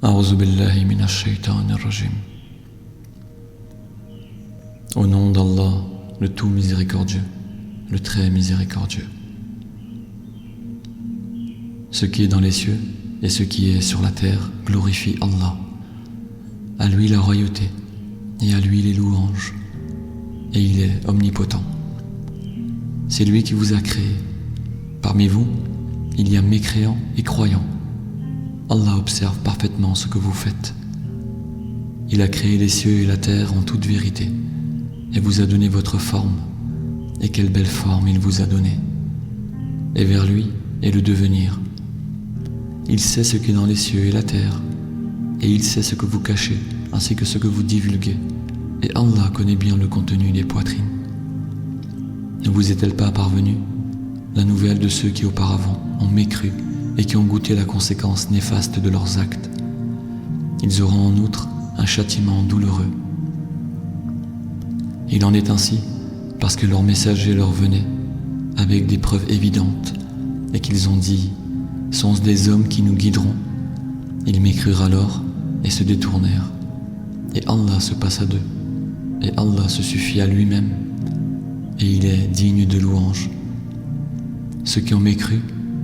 A'udhu billahi minash shaitanir rajim. Au nom d'Allah, le tout miséricordieux, le très miséricordieux. Ce qui est dans les cieux et ce qui est sur la terre glorifie Allah. À lui la royauté et à lui les louanges, et il est omnipotent. C'est lui qui vous a créé. Parmi vous, il y a mécréants et croyants. Allah observe parfaitement ce que vous faites. Il a créé les cieux et la terre en toute vérité, et vous a donné votre forme, et quelle belle forme il vous a donnée. Et vers lui est le devenir. Il sait ce qui est dans les cieux et la terre, et il sait ce que vous cachez, ainsi que ce que vous divulguez, et Allah connaît bien le contenu des poitrines. Ne vous est-elle pas parvenue la nouvelle de ceux qui auparavant ont mécru et qui ont goûté la conséquence néfaste de leurs actes? Ils auront en outre un châtiment douloureux. Il en est ainsi parce que leurs messagers leur venaient avec des preuves évidentes et qu'ils ont dit « Sont-ce des hommes qui nous guideront ?» Ils mécrurent alors et se détournèrent. Et Allah se passa d'eux, et Allah se suffit à lui-même, et il est digne de louange. Ceux qui ont mécru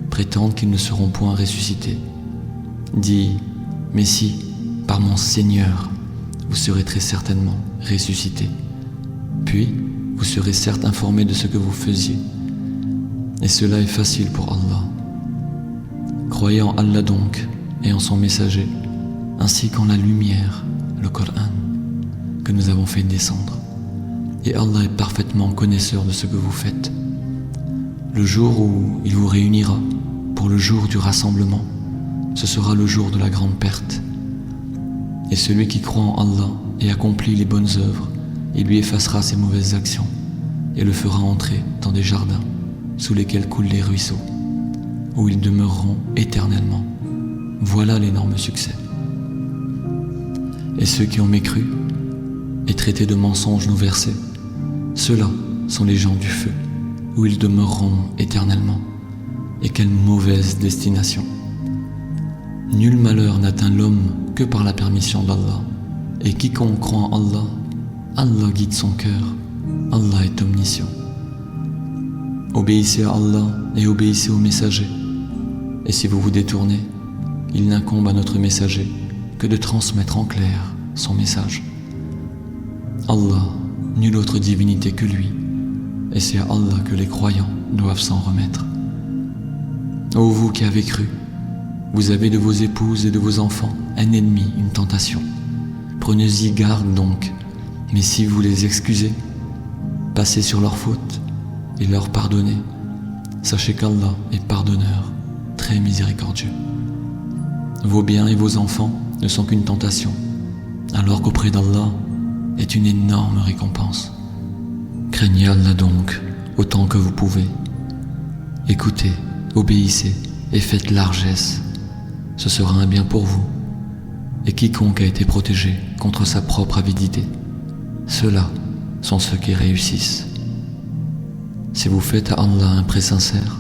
prétendent qu'ils ne seront point ressuscités. Dis, mais si, par mon Seigneur, vous serez très certainement ressuscités. Puis, vous serez certes informés de ce que vous faisiez. Et cela est facile pour Allah. Croyez en Allah donc, et en son messager, ainsi qu'en la lumière, le Coran, que nous avons fait descendre. Et Allah est parfaitement connaisseur de ce que vous faites. Le jour où il vous réunira, pour le jour du rassemblement, ce sera le jour de la grande perte. Et celui qui croit en Allah et accomplit les bonnes œuvres, il lui effacera ses mauvaises actions et le fera entrer dans des jardins sous lesquels coulent les ruisseaux, où ils demeureront éternellement. Voilà l'énorme succès. Et ceux qui ont mécru et traité de mensonges nos versets, ceux-là sont les gens du feu, où ils demeureront éternellement. Et quelle mauvaise destination! Nul malheur n'atteint l'homme que par la permission d'Allah. Et quiconque croit en Allah, Allah guide son cœur. Allah est omniscient. Obéissez à Allah et obéissez au messager. Et si vous vous détournez, il n'incombe à notre messager que de transmettre en clair son message. Allah, nulle autre divinité que lui, et c'est à Allah que les croyants doivent s'en remettre. Ô vous qui avez cru, vous avez de vos épouses et de vos enfants un ennemi, une tentation. Prenez-y garde donc, mais si vous les excusez, passez sur leurs fautes et leur pardonnez. Sachez qu'Allah est pardonneur, très miséricordieux. Vos biens et vos enfants ne sont qu'une tentation, alors qu'auprès d'Allah est une énorme récompense. Craignez Allah donc, autant que vous pouvez. Écoutez, obéissez et faites largesse. Ce sera un bien pour vous. Et quiconque a été protégé contre sa propre avidité, ceux-là sont ceux qui réussissent. Si vous faites à Allah un prêt sincère,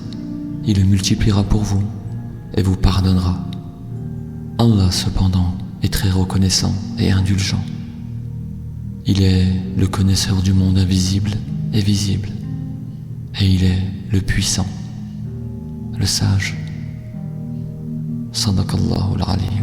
il le multipliera pour vous et vous pardonnera. Allah cependant est très reconnaissant et indulgent. Il est le connaisseur du monde invisible et visible, et il est le puissant, le sage. Sadaqallahu al-Ali.